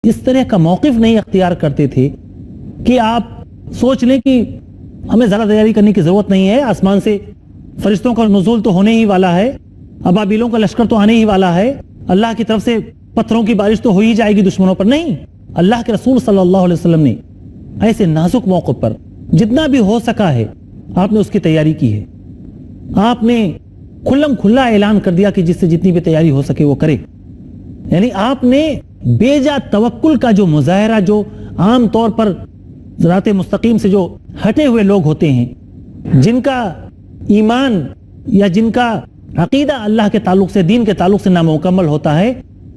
اس طرح کا موقف نہیں اختیار کرتے تھے کہ آپ سوچ لیں کہ ہمیں زیادہ تیاری کرنے کی ضرورت نہیں ہے، آسمان سے فرشتوں کا نزول تو ہونے ہی والا ہے، ابابیلوں کا لشکر تو آنے ہی والا ہے، اللہ کی طرف سے پتھروں کی بارش تو ہو ہی جائے گی دشمنوں پر. نہیں، اللہ کے رسول صلی اللہ علیہ وسلم نے ایسے نازک موقع پر جتنا بھی ہو سکا ہے آپ نے اس کی تیاری کی ہے. آپ نے کھلم کھلا اعلان کر دیا کہ جس سے جتنی بھی تیاری ہو سکے وہ کرے. یعنی آپ نے بے جا توکل کا جو مظاہرہ جو عام طور پر ذرات مستقیم سے جو ہٹے ہوئے لوگ ہوتے ہیں، جن کا ایمان یا جن کا عقیدہ اللہ کے تعلق سے، دین کے تعلق سے نامکمل ہوتا ہے،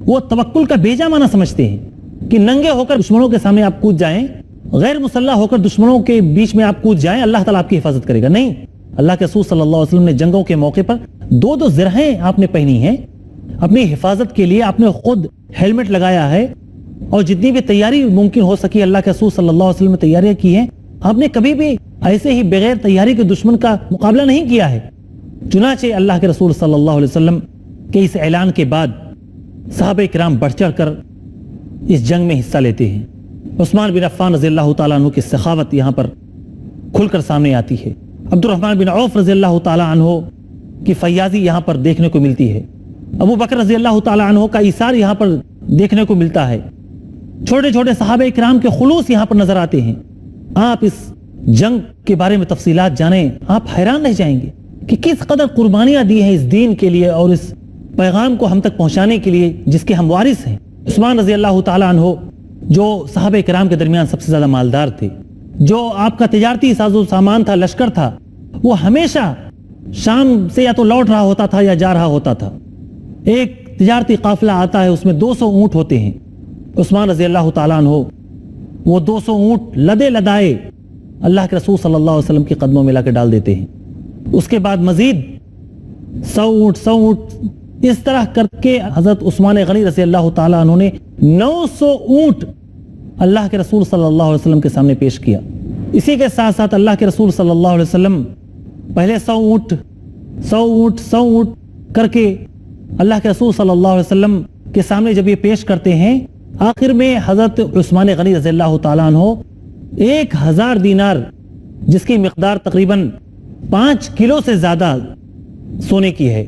وہ توکل کا بے جا معنی سمجھتے ہیں کہ ننگے ہو کر دشمنوں کے سامنے آپ کود جائیں، غیر مسلح ہو کر دشمنوں کے بیچ میں آپ کود جائیں، اللہ تعالیٰ آپ کی حفاظت کرے گا. نہیں، اللہ کے رسول صلی اللہ علیہ وسلم نے جنگوں کے موقع پر دو زرہیں آپ نے پہنی ہیں اپنی حفاظت کے لیے. آپ نے خود ہیلمٹ لگایا ہے اور جتنی بھی تیاری ممکن ہو سکی اللہ کے رسول صلی اللہ علیہ وسلم نے تیاریاں کی ہیں. آپ نے کبھی بھی ایسے ہی بغیر تیاری کے دشمن کا مقابلہ نہیں کیا ہے. چنانچہ اللہ کے رسول صلی اللہ علیہ وسلم کے اس اعلان کے بعد صحابہ کرام بڑھ چڑھ کر اس جنگ میں حصہ لیتے ہیں. عثمان بن عفان رضی اللہ تعالیٰ عنہ کی سخاوت یہاں پر کھل کر سامنے آتی ہے. عبد الرحمن بن عوف رضی اللہ تعالیٰ عنہ کی فیاضی یہاں پر دیکھنے کو ملتی ہے. ابو بکر رضی اللہ تعالیٰ عنہ کا ایثار یہاں پر دیکھنے کو ملتا ہے. چھوٹے چھوٹے صحابہ کرام کے خلوص یہاں پر نظر آتے ہیں. آپ اس جنگ کے بارے میں تفصیلات جانیں، آپ حیران رہ جائیں گے کہ کس قدر قربانیاں دی ہیں اس دین کے لیے اور اس پیغام کو ہم تک پہنچانے کے لیے جس کے ہم وارث ہیں. عثمان رضی اللہ تعالیٰ عنہ جو صحابہ کرام کے درمیان سب سے زیادہ مالدار تھے، جو آپ کا تجارتی ساز و سامان تھا، لشکر تھا، وہ ہمیشہ شام سے یا تو لوٹ رہا ہوتا تھا یا جا رہا ہوتا تھا. ایک تجارتی قافلہ آتا ہے، اس میں 200 اونٹ ہوتے ہیں. عثمان رضی اللہ تعالیٰ عنہ وہ 200 اونٹ لدے لدائے اللہ کے رسول صلی اللہ علیہ وسلم کے قدموں میں لا کے ڈال دیتے ہیں. اس کے بعد مزید 100 اونٹ اس طرح کر کے حضرت عثمان غنی رضی اللہ تعالیٰ عنہ نے 900 اونٹ اللہ کے رسول صلی اللہ علیہ وسلم کے سامنے پیش کیا. اسی کے ساتھ ساتھ اللہ کے رسول صلی اللہ علیہ وسلم پہلے 100 اونٹ کر کے اللہ کے رسول صلی اللہ علیہ وسلم کے سامنے جب یہ پیش کرتے ہیں، آخر میں حضرت عثمان غنی رضی اللہ تعالیٰ عنہ 1000 دینار، جس کی مقدار تقریباً 5 کلو سے زیادہ سونے کی ہے،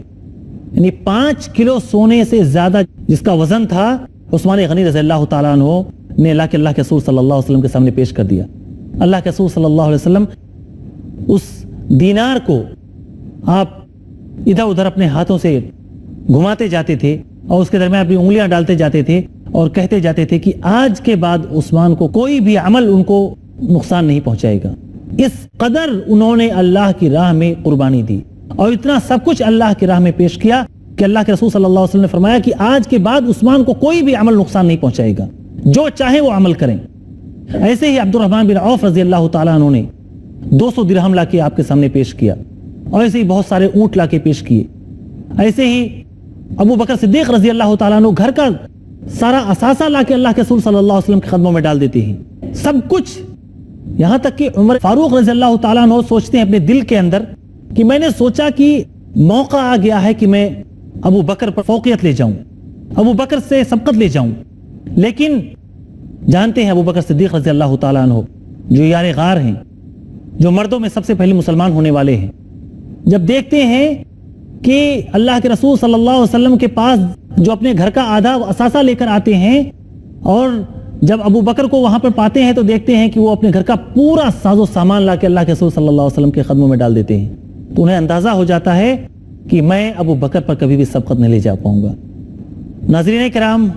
یعنی 5 کلو سونے سے زیادہ جس کا وزن تھا، عثمان غنی رضی اللہ تعالیٰ عنہ نے اللہ کے رسول صلی اللہ علیہ وسلم کے سامنے پیش کر دیا. اللہ کے رسول صلی اللہ علیہ وسلم اس دینار کو آپ ادھر ادھر اپنے ہاتھوں سے گھماتے جاتے تھے اور اس کے درمیان اپنی انگلیاں ڈالتے جاتے تھے اور کہتے جاتے تھے کہ آج کے بعد عثمان کو کوئی بھی عمل ان کو نقصان نہیں پہنچائے گا. اس قدر انہوں نے اللہ کی راہ میں قربانی دی اور اتنا سب کچھ اللہ کی راہ میں پیش کیا کہ اللہ کے رسول صلی اللہ علیہ وسلم نے فرمایا کہ آج کے بعد عثمان کو کوئی بھی عمل نقصان نہیں پہنچائے گا، جو چاہیں وہ عمل کریں. ایسے ہی عبد الرحمن بن عوف رضی اللہ تعالیٰ عنہ نے 200 درہم لا کے آپ کے سامنے پیش کیا اور ایسے ہی بہت سارے اونٹ لا کے پیش کیے. ایسے ہی ابو بکر صدیق رضی اللہ تعالیٰ عنہ گھر کا سارا اثاثہ لا کے اللہ کے رسول صلی اللہ علیہ وسلم کے قدموں میں ڈال دیتے ہیں. سب کچھ، یہاں تک کہ عمر فاروق رضی اللہ تعالیٰ عنہ سوچتے ہیں اپنے دل کے اندر کہ میں نے سوچا کہ موقع آ گیا ہے کہ میں ابو بکر پر فوقیت لے جاؤں، ابو بکر سے سبقت لے جاؤں. لیکن جانتے ہیں ابو بکر صدیق رضی اللہ تعالیٰ عنہ جو یار غار ہیں، جو مردوں میں سب سے پہلے مسلمان ہونے والے ہیں، جب دیکھتے ہیں کہ اللہ کے رسول صلی اللہ علیہ وسلم کے پاس جو اپنے گھر کا آدھا اثاثہ لے کر آتے ہیں اور جب ابو بکر کو وہاں پر پاتے ہیں تو دیکھتے ہیں کہ وہ اپنے گھر کا پورا ساز و سامان لا کے اللہ کے رسول صلی اللہ علیہ وسلم کے قدموں میں ڈال دیتے ہیں، تو انہیں اندازہ ہو جاتا ہے کہ میں ابو بکر پر کبھی بھی سبقت نہیں لے جا پاؤں گا. ناظرین کرام،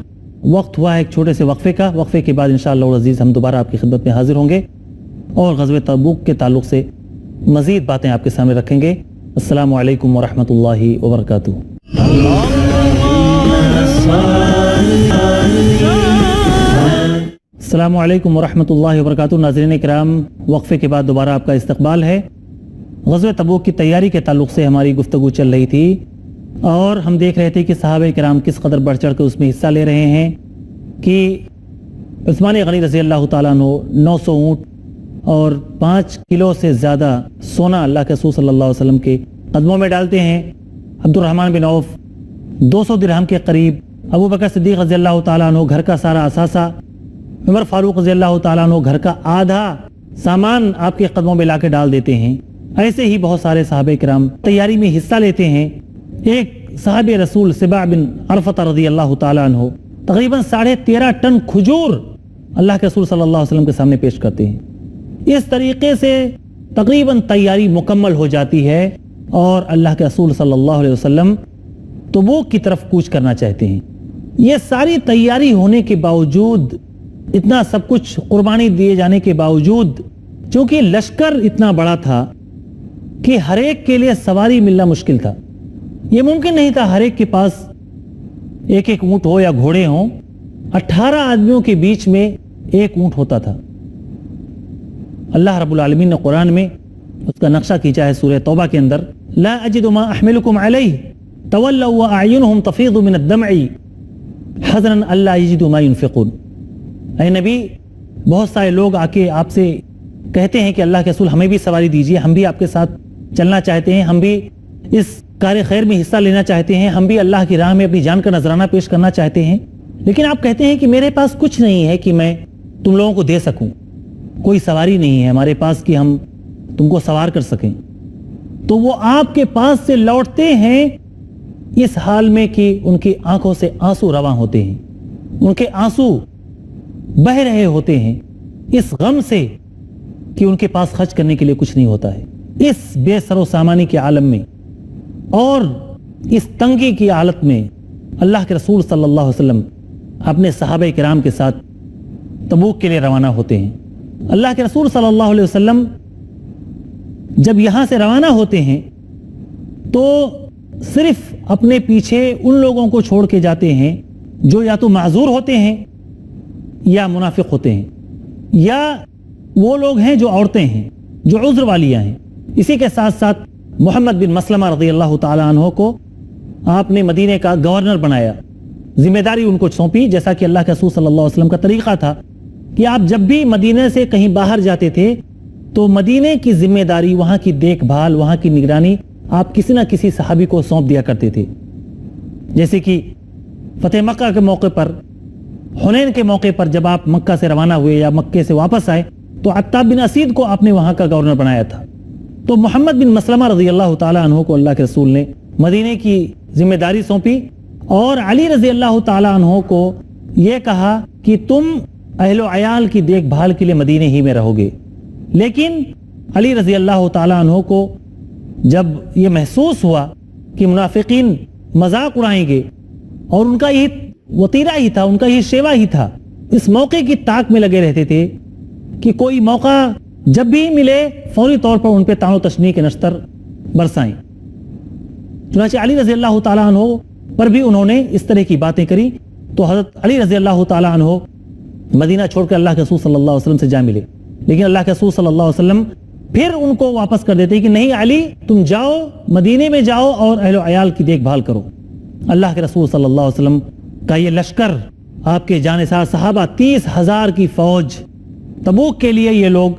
وقت ہوا ہے ایک چھوٹے سے وقفے کا. وقفے کے بعد انشاءاللہ العزیز ہم دوبارہ آپ کی خدمت میں حاضر ہوں گے اور غزوہ تبوک کے تعلق سے مزید باتیں آپ کے سامنے رکھیں گے. السلام علیکم ورحمۃ اللہ وبرکاتہ. السلام علیکم ورحمۃ اللہ وبرکاتہ. ناظرین کرام، وقفے کے بعد دوبارہ آپ کا استقبال ہے. غزوہ تبوک کی تیاری کے تعلق سے ہماری گفتگو چل رہی تھی اور ہم دیکھ رہے تھے کہ صحابہ کرام کس قدر بڑھ چڑھ کے اس میں حصہ لے رہے ہیں کہ عثمان غنی رضی اللہ تعالیٰ عنہ 900 اونٹ اور 5 کلو سے زیادہ سونا اللہ کے رسول صلی اللہ علیہ وسلم کے قدموں میں ڈالتے ہیں. عبد الرحمن بن عوف 200 درہم کے قریب، ابو بکر صدیق رضی اللہ تعالیٰ عنہ گھر کا سارا اثاثہ عمر فاروق رضی اللہ تعالیٰ عنہ گھر کا آدھا سامان آپ کے قدموں میں لا کے ڈال دیتے ہیں. ایسے ہی بہت سارے صحابہ کرام تیاری میں حصہ لیتے ہیں. ایک صحابی رسول سبع بن عرفہ رضی اللہ تعالیٰ عنہ تقریباً 13.5 ٹن کھجور اللہ کے رسول صلی اللہ علیہ وسلم کے سامنے پیش کرتے ہیں. اس طریقے سے تقریباً تیاری مکمل ہو جاتی ہے اور اللہ کے رسول صلی اللہ علیہ وسلم تبوک کی طرف کوچ کرنا چاہتے ہیں. یہ ساری تیاری ہونے کے باوجود، اتنا سب کچھ قربانی دیے جانے کے باوجود، چونکہ لشکر اتنا بڑا تھا کہ ہر ایک کے لیے سواری ملنا مشکل تھا. یہ ممکن نہیں تھا ہر ایک کے پاس ایک ایک اونٹ ہو یا گھوڑے ہوں. 18 آدمیوں کے بیچ میں ایک اونٹ ہوتا تھا. اللہ رب العالمین نے قرآن میں اس کا نقشہ کھینچا ہے سورہ توبہ کے اندر، لا اجد ما احملکم علیہ تولوا واعینہم تفیض من الدمع حزنا الا یجدوا ما ينفقون. اے نبی، بہت سارے لوگ آ کے آپ سے کہتے ہیں کہ اللہ کے رسول ہمیں بھی سواری دیجیے، ہم بھی آپ کے ساتھ چلنا چاہتے ہیں، ہم بھی اس کار خیر میں حصہ لینا چاہتے ہیں، ہم بھی اللہ کی راہ میں اپنی جان کا نذرانہ پیش کرنا چاہتے ہیں، لیکن آپ کہتے ہیں کہ میرے پاس کچھ نہیں ہے کہ میں تم لوگوں کو دے سکوں، کوئی سواری نہیں ہے ہمارے پاس کہ ہم تم کو سوار کر سکیں. تو وہ آپ کے پاس سے لوٹتے ہیں اس حال میں کہ ان کی آنکھوں سے آنسو رواں ہوتے ہیں، ان کے آنسو بہ رہے ہوتے ہیں اس غم سے کہ ان کے پاس خرچ کرنے کے لیے کچھ نہیں ہوتا ہے. اس بے سر و سامانی کے عالم میں اور اس تنگی کی حالت میں اللہ کے رسول صلی اللہ علیہ وسلم اپنے صحابہ کرام کے ساتھ تبوک کے لیے روانہ ہوتے ہیں. اللہ کے رسول صلی اللہ علیہ وسلم جب یہاں سے روانہ ہوتے ہیں تو صرف اپنے پیچھے ان لوگوں کو چھوڑ کے جاتے ہیں جو یا تو معذور ہوتے ہیں یا منافق ہوتے ہیں، یا وہ لوگ ہیں جو عورتیں ہیں جو عذر والیاں ہیں. اسی کے ساتھ ساتھ محمد بن مسلمہ رضی اللہ تعالیٰ عنہ کو آپ نے مدینے کا گورنر بنایا، ذمہ داری ان کو سونپی، جیسا کہ اللہ کے رسول صلی اللہ علیہ وسلم کا طریقہ تھا کہ آپ جب بھی مدینے سے کہیں باہر جاتے تھے تو مدینے کی ذمہ داری، وہاں کی دیکھ بھال، وہاں کی نگرانی آپ کسی نہ کسی صحابی کو سونپ دیا کرتے تھے. جیسے کہ فتح مکہ کے موقع پر، حنین کے موقع پر جب آپ مکہ سے روانہ ہوئے یا مکے سے واپس آئے تو عتاب بن اسید کو آپ نے وہاں کا گورنر بنایا تھا. تو محمد بن مسلمہ رضی اللہ تعالیٰ عنہ کو اللہ کے رسول نے مدینے کی ذمہ داری سونپی اور علی رضی اللہ تعالیٰ عنہ کو یہ کہا کہ تم اہل و عیال کی دیکھ بھال کے لیے مدینے ہی میں رہو گے. لیکن علی رضی اللہ تعالیٰ عنہ کو جب یہ محسوس ہوا کہ منافقین مذاق اڑائیں گے اور ان کا یہ وطیرہ ہی تھا، ان کا یہ شیوا ہی تھا، اس موقع کی تاک میں لگے رہتے تھے کہ کوئی موقع جب بھی ملے فوری طور پر ان پہ طعن و تشنیع کے نشتر برسائیں. چنانچہ علی رضی اللہ تعالیٰ عنہ پر بھی انہوں نے اس طرح کی باتیں کری تو حضرت علی رضی اللہ تعالیٰ عنہ مدینہ چھوڑ کر اللہ کے رسول صلی اللہ علیہ وسلم سے جا ملے. لیکن اللہ کے رسول صلی اللہ علیہ وسلم پھر ان کو واپس کر دیتے کہ نہیں علی، تم جاؤ مدینے میں جاؤ اور اہل و عیال کی دیکھ بھال کرو. اللہ کے رسول صلی اللہ علیہ وسلم کا یہ لشکر، آپ کے جانثار صحابہ، 30,000 کی فوج، تبوک کے لیے یہ لوگ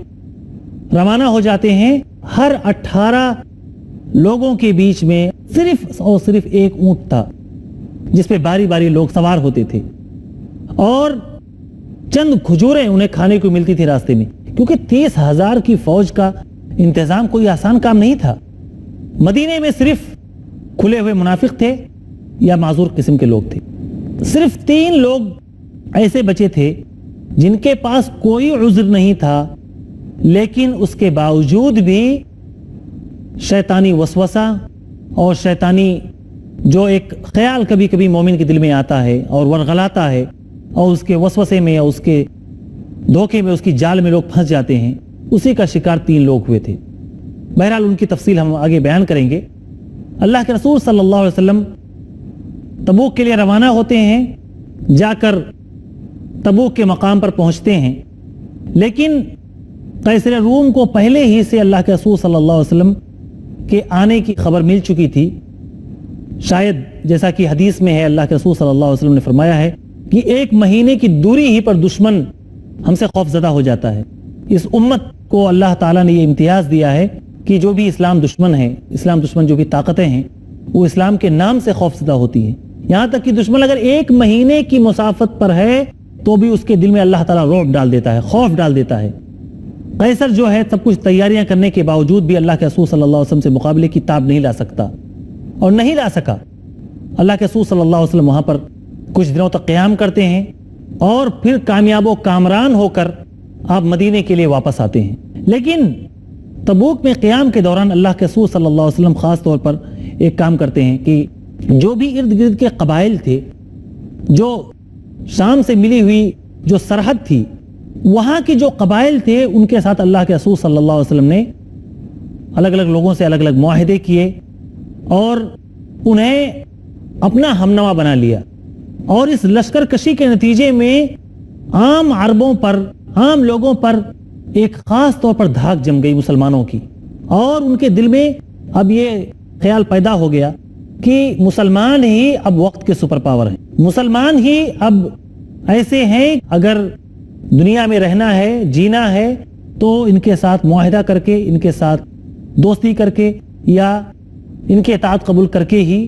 روانہ ہو جاتے ہیں. ہر 18 لوگوں کے بیچ میں صرف اور صرف ایک اونٹ تھا جس پہ باری باری لوگ سوار ہوتے تھے اور چند کھجوریں انہیں کھانے کو ملتی تھی راستے میں، کیونکہ 30,000 کی فوج کا انتظام کوئی آسان کام نہیں تھا. مدینے میں صرف کھلے ہوئے منافق تھے یا معذور قسم کے لوگ تھے. صرف 3 لوگ ایسے بچے تھے جن کے پاس کوئی عذر نہیں تھا، لیکن اس کے باوجود بھی شیطانی وسوسہ اور شیطانی جو ایک خیال کبھی کبھی مومن کے دل میں آتا ہے اور ورغلاتا ہے اور اس کے وسوسے میں یا اس کے دھوکے میں، اس کی جال میں لوگ پھنس جاتے ہیں، اسی کا شکار 3 لوگ ہوئے تھے. بہرحال ان کی تفصیل ہم آگے بیان کریں گے. اللہ کے رسول صلی اللہ علیہ وسلم تبوک کے لیے روانہ ہوتے ہیں، جا کر تبوک کے مقام پر پہنچتے ہیں، لیکن قیصر روم کو پہلے ہی سے اللہ کے رسول صلی اللہ علیہ وسلم کے آنے کی خبر مل چکی تھی. شاید جیسا کہ حدیث میں ہے، اللہ کے رسول صلی اللہ علیہ وسلم نے فرمایا ہے کہ 1 مہینے کی دوری ہی پر دشمن ہم سے خوف زدہ ہو جاتا ہے. اس امت کو اللہ تعالیٰ نے یہ امتیاز دیا ہے کہ جو بھی اسلام دشمن ہے، اسلام دشمن جو بھی طاقتیں ہیں، وہ اسلام کے نام سے خوف زدہ ہوتی ہیں. یہاں تک کہ دشمن اگر 1 مہینے کی مسافت پر ہے تو بھی اس کے دل میں اللہ تعالیٰ رعب ڈال دیتا ہے، خوف ڈال دیتا ہے۔ قیصر جو ہے سب کچھ تیاریاں کرنے کے باوجود بھی اللہ کے رسول صلی اللہ علیہ وسلم سے مقابلے کی تاب نہیں لا سکتا اور نہیں لا سکا۔ اللہ کے رسول صلی اللہ علیہ وسلم وہاں پر کچھ دنوں تک قیام کرتے ہیں اور پھر کامیاب و کامران ہو کر آپ مدینے کے لیے واپس آتے ہیں۔ لیکن تبوک میں قیام کے دوران اللہ کے رسول صلی اللہ علیہ وسلم خاص طور پر ایک کام کرتے ہیں کہ جو بھی ارد گرد کے قبائل تھے، جو شام سے ملی ہوئی جو سرحد تھی، وہاں کی جو قبائل تھے ان کے ساتھ اللہ کے رسول صلی اللہ علیہ وسلم نے الگ الگ لوگوں سے الگ الگ معاہدے کیے اور انہیں اپنا ہمنوا بنا لیا، اور اس لشکر کشی کے نتیجے میں عام عربوں پر، عام لوگوں پر ایک خاص طور پر دھاک جم گئی مسلمانوں کی، اور ان کے دل میں اب یہ خیال پیدا ہو گیا کہ مسلمان ہی اب وقت کے سپر پاور ہیں، مسلمان ہی اب ایسے ہیں اگر دنیا میں رہنا ہے، جینا ہے تو ان کے ساتھ معاہدہ کر کے، ان کے ساتھ دوستی کر کے یا ان کے اطاعت قبول کر کے ہی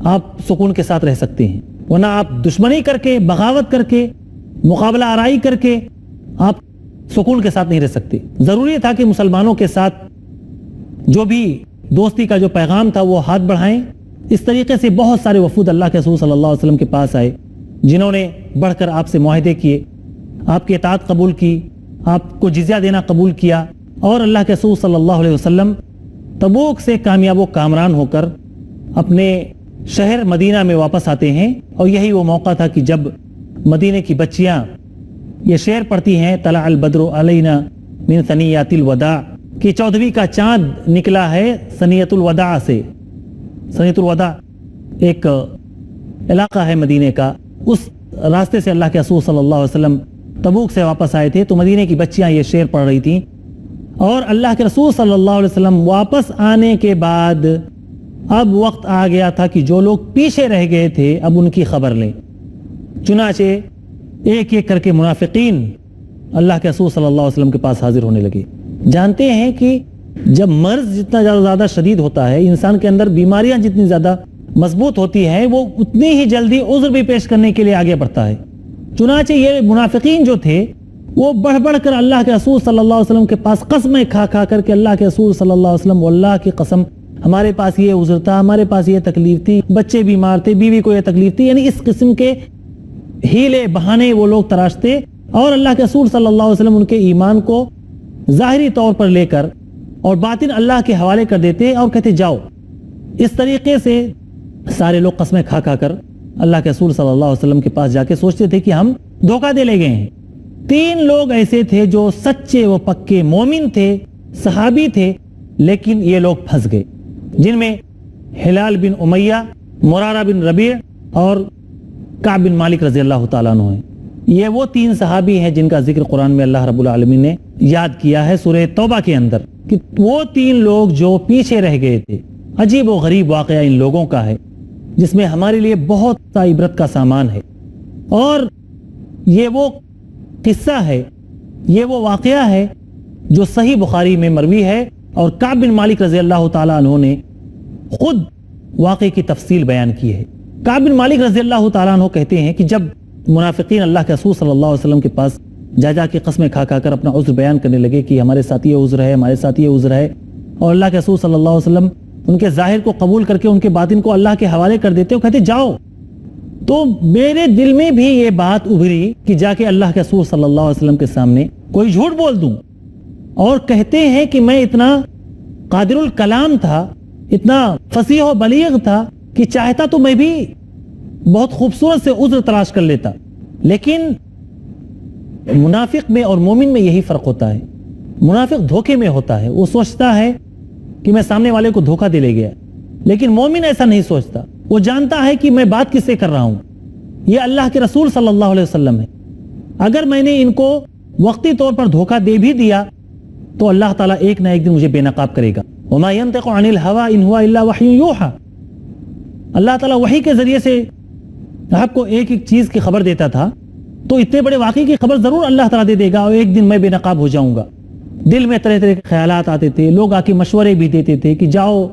آپ سکون کے ساتھ رہ سکتے ہیں، ورنہ آپ دشمنی کر کے، بغاوت کر کے، مقابلہ آرائی کر کے آپ سکون کے ساتھ نہیں رہ سکتے۔ ضروری تھا کہ مسلمانوں کے ساتھ جو بھی دوستی کا جو پیغام تھا وہ ہاتھ بڑھائیں۔ اس طریقے سے بہت سارے وفود اللہ کے رسول صلی اللہ علیہ وسلم کے پاس آئے جنہوں نے بڑھ کر آپ سے معاہدے کیے، آپ کی اطاعت قبول کی، آپ کو جزیہ دینا قبول کیا، اور اللہ کے رسول صلی اللہ علیہ وسلم تبوک سے کامیاب و کامران ہو کر اپنے شہر مدینہ میں واپس آتے ہیں۔ اور یہی وہ موقع تھا کہ جب مدینے کی بچیاں یہ شعر پڑھتی ہیں، طلع البدر علینا من ثنیات الوداع، کہ 14ویں کا چاند نکلا ہے ثنیۃ الوداع سے۔ ثنیۃ الوداع ایک علاقہ ہے مدینے کا، اس راستے سے اللہ کے رسول صلی اللہ علیہ وسلم تبوک سے واپس آئے تھے، تو مدینے کی بچیاں یہ شعر پڑھ رہی تھیں، اور اللہ کے رسول صلی اللہ علیہ وسلم واپس آنے کے بعد اب وقت آ گیا تھا کہ جو لوگ پیچھے رہ گئے تھے اب ان کی خبر لیں۔ چنانچہ ایک ایک کر کے منافقین اللہ کے رسول صلی اللہ علیہ وسلم کے پاس حاضر ہونے لگے۔ جانتے ہیں کہ جب مرض جتنا زیادہ شدید ہوتا ہے، انسان کے اندر بیماریاں جتنی زیادہ مضبوط ہوتی ہیں، وہ اتنی ہی جلدی عذر بھی پیش کرنے کے لیے آگے بڑھتا ہے۔ چنانچہ یہ منافقین جو تھے وہ بڑھ بڑھ کر اللہ کے رسول صلی اللہ علیہ وسلم کے پاس قسمیں کھا کھا کر کے اللہ کے رسول صلی اللہ علیہ وسلم، واللہ کی قسم ہمارے پاس یہ عذر تھا، ہمارے پاس یہ تکلیف تھی، بچے بیمار تھے، بیوی کو یہ تکلیف تھی، یعنی اس قسم کے ہیلے بہانے وہ لوگ تراشتے، اور اللہ کے رسول صلی اللہ علیہ وسلم ان کے ایمان کو ظاہری طور پر لے کر اور باطن اللہ کے حوالے کر دیتے اور کہتے جاؤ۔ اس طریقے سے سارے لوگ قسمیں کھا کھا کر اللہ کے رسول صلی اللہ علیہ وسلم کے پاس جا کے سوچتے تھے کہ ہم دھوکہ دے لے گئے ہیں۔ 3 لوگ ایسے تھے جو سچے و پکے مومن تھے، صحابی تھے، لیکن یہ لوگ پھنس گئے، جن میں ہلال بن امیہ، مرارہ بن ربیع اور کعب بن مالک رضی اللہ تعالیٰ عنہ ہیں۔ یہ وہ 3 صحابی ہیں جن کا ذکر قرآن میں اللہ رب العالمین نے یاد کیا ہے سورہ توبہ کے اندر، کہ وہ 3 لوگ جو پیچھے رہ گئے تھے۔ عجیب و غریب واقعہ ان لوگوں کا ہے جس میں ہمارے لیے بہت سا عبرت کا سامان ہے، اور یہ وہ قصہ ہے، یہ وہ واقعہ ہے جو صحیح بخاری میں مروی ہے، اور کعب بن مالک رضی اللہ تعالیٰ عنہ نے خود واقعے کی تفصیل بیان کی ہے۔ کعب بن مالک رضی اللہ تعالیٰ عنہ کہتے ہیں کہ جب منافقین اللہ کے رسول صلی اللہ علیہ وسلم کے پاس جا کے قسمیں کھا کھا کر اپنا عذر بیان کرنے لگے کہ ہمارے ساتھ یہ عذر ہے، ہمارے ساتھ یہ عذر ہے، اور اللہ کے رسول صلی اللہ علیہ وسلم ان کے ظاہر کو قبول کر کے ان کے باطن کو اللہ کے حوالے کر دیتے اور کہتے جاؤ، تو میرے دل میں بھی یہ بات ابھری کہ جا کے اللہ کے رسول صلی اللہ علیہ وسلم کے سامنے کوئی جھوٹ بول دوں، اور کہتے ہیں کہ میں اتنا قادر الکلام تھا، اتنا فصیح و بلیغ تھا کہ چاہتا تو میں بھی بہت خوبصورت سے عذر تلاش کر لیتا، لیکن منافق میں اور مومن میں یہی فرق ہوتا ہے۔ منافق دھوکے میں ہوتا ہے، وہ سوچتا ہے کہ میں سامنے والے کو دھوکہ دے لے گیا، لیکن مومن ایسا نہیں سوچتا، وہ جانتا ہے کہ میں بات کس سے کر رہا ہوں، یہ اللہ کے رسول صلی اللہ علیہ وسلم ہے۔ اگر میں نے ان کو وقتی طور پر دھوکہ دے بھی دیا تو اللہ تعالیٰ ایک نہ ایک دن مجھے بے نقاب کرے گا۔ وما ينطق عن الهوى ان هو الا وحی یوحى، اللہ تعالیٰ وحی کے ذریعے سے آپ کو ایک ایک چیز کی خبر دیتا تھا، تو اتنے بڑے واقعے کی خبر ضرور اللہ تعالیٰ دے دے گا، اور ایک دن میں بے نقاب ہو جاؤں گا۔ دل میں طرح طرح کے خیالات آتے تھے، لوگ آ کے مشورے بھی دیتے تھے کہ جاؤ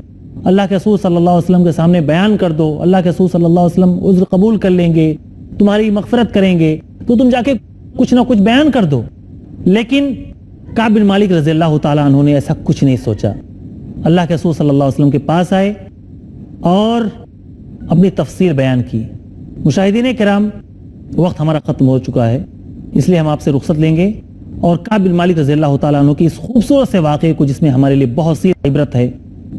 اللہ کے رسول صلی اللہ علیہ وسلم کے سامنے بیان کر دو، اللہ کے رسول صلی اللہ علیہ وسلم عذر قبول کر لیں گے، تمہاری مغفرت کریں گے تو تم جا کے کچھ نہ کچھ بیان کر دو. لیکن کعب بن مالک رضی اللہ تعالیٰ عنہ نے ایسا کچھ نہیں سوچا. اللہ کے رسول صلی اللہ علیہ وسلم کے پاس آئے اور اپنی تفسیر بیان کی. مشاہدین کرام، وقت ہمارا ختم ہو چکا ہے، اس لیے ہم آپ سے رخصت لیں گے اور کعب بن مالک رضی اللہ تعالیٰ عنہ کی اس خوبصورت سے واقعے کو، جس میں ہمارے لیے بہت سی عبرت ہے،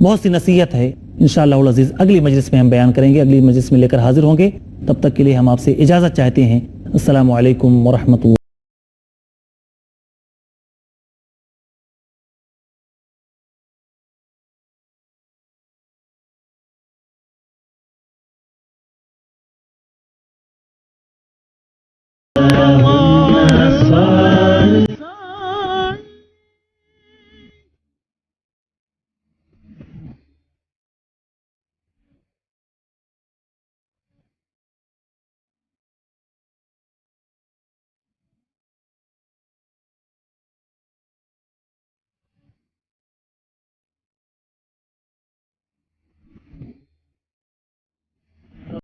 بہت سی نصیحت ہے، انشاءاللہ العزیز اگلی مجلس میں ہم بیان کریں گے، اگلی مجلس میں لے کر حاضر ہوں گے. تب تک کے لیے ہم آپ سے اجازت چاہتے ہیں. السلام علیکم ورحمۃ اللہ.